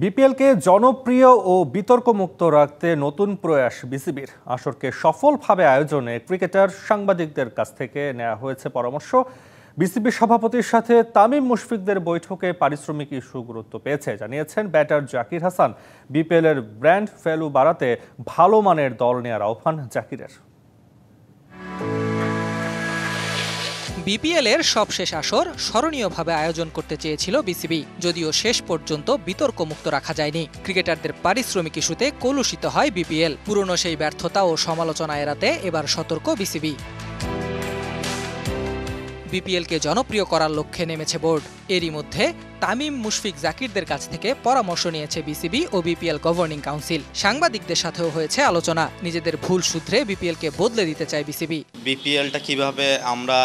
বিপিএলকে জনপ্রিয় ও বিতর্কমুক্ত রাখতে নতুন প্রয়াস বিসিবির। আসরকে সফলভাবে আয়োজনে ক্রিকেটার সাংবাদিকদের কাছ থেকে নেওয়া হয়েছে পরামর্শ। বিসিবি সভাপতির সাথে তামিম মুশফিকদের বৈঠকে পারিশ্রমিক ইস্যু গুরুত্ব পেয়েছে জানিয়েছেন ব্যাটার জাকির হাসান। বিপিএলের ব্র্যান্ড ভ্যালু বাড়াতে ভালো মানের দল নেওয়ার আহ্বান জাকিরের। বিপিএল এর সবশেষ আসর স্মরণীয়ভাবে আয়োজন করতে চেয়েছিল বিসিবি, যদিও শেষ পর্যন্ত বিতর্কমুক্ত রাখা যায়নি। ক্রিকেটারদের পারিশ্রমিক ইস্যুতে কলুষিত হয় বিপিএল। পুরনো সেই ব্যর্থতা ও সমালোচনা এড়াতে এবার সতর্ক বিসিবি। বিপিএলকে জনপ্রিয় করার লক্ষ্যে নেমেছে বোর্ড। এরই মধ্যে তামিম মুশফিক জাকিরদের কাছ থেকে পরামর্শ নিয়েছে বিসিবি ও বিপিএল গভর্নিং কাউন্সিল। সাংবাদিকদের সাথেও হয়েছে আলোচনা। নিজেদের ভুল শুধরে বিপিএলকে বদলে দিতে চায় বিসিবি। বিপিএলটা কিভাবে আমরা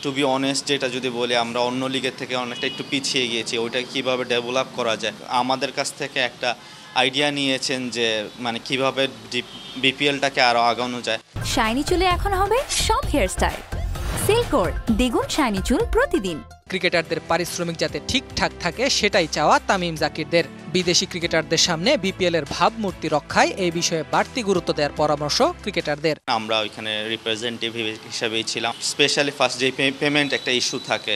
টু বি অনেস্ট যেটা যদি বলি, আমরা অন্য লিগের থেকে অনেকটা একটু পিছিয়ে গিয়েছি, ওইটা কিভাবে ডেভেলপ করা যায়। আমাদের কাছ থেকে একটা আইডিয়া নিয়েছেন যে মানে কিভাবে বিপিএলটাকে আরো আগানো যায়। শাইনি চুলে এখন হবে সব হেয়ারস্টাইল। সিল্কোর দ্বিগুণ শাইনি চুল প্রতিদিন। ক্রিকেটারদের পারিশ্রমিক যাতে ঠিকঠাক থাকে সেটাই চাওয়া তামিম জাকিরদের। বিদেশি ক্রিকেটারদের সামনে বিপিএল এর ভাবমূর্তি রক্ষায় এই বিষয়ে বাড়তি গুরুত্ব দেওয়ার পরামর্শ ক্রিকেটারদের। আমরা ওইখানে রিপ্রেজেন্টেটিভ হিসেবেই ছিলাম। স্পেশালি ফার্স্ট যে পেমেন্ট একটা ইস্যু থাকে,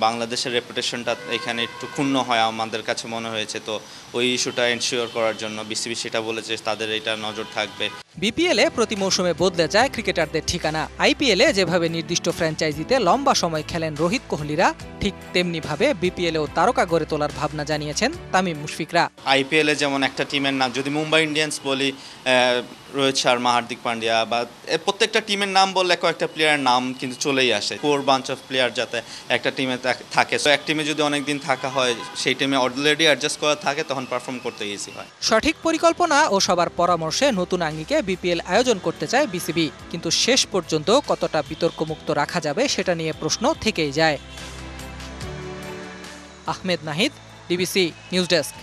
বাংলাদেশের রেপুটেশনটা এখানে একটু ক্ষুণ্ণ হয় আমাদের কাছে মনে হয়েছে। তো ওই ইস্যুটা এনশিওর করার জন্য বিসিবি সেটা বলেছে তাদের এটা নজর থাকবে। বিপিএলে প্রতি মৌসুমে বদলে যায় ক্রিকেটারদের ঠিকানা। আইপিএলে যেভাবে নির্দিষ্ট ফ্র্যাঞ্চাইজিতে লম্বা সময় খেলেন রোহিত কোহলিরা, ঠিক তেমনিভাবে বিপিএলেও তারকা গড়ে তোলার ভাবনা জানিয়েছেন তামিম মুশফিকরা। আইপিএলে যেমন একটা টিমের নাম, যদি মুম্বাই ইন্ডিয়ান্স বলি, রোহিত শর্মা, হার্দিক পান্ডিয়া, বা প্রত্যেকটা টিমের নাম বললে কয়েকটা প্লেয়ারের নাম কিন্তু চলেই আসে। কোর বাঞ্চ অফ প্লেয়ার যাতে একটা টিমে থাকে। তো এক টিমে যদি অনেকদিন থাকা হয়, সেই টিমে অলরেডি অ্যাডজাস্ট করা থাকে, তখন পারফর্ম করতে ইজি হয়। সঠিক পরিকল্পনা ও সবার পরামর্শে নতুন আঙ্গিকে বিপিএল আয়োজন করতে চায় বিসিবি, কিন্তু শেষ পর্যন্ত কতটা বিতর্কমুক্ত রাখা যাবে সেটা নিয়ে প্রশ্ন থেকেই যায়। Ahmed Nahid, DBC news desk.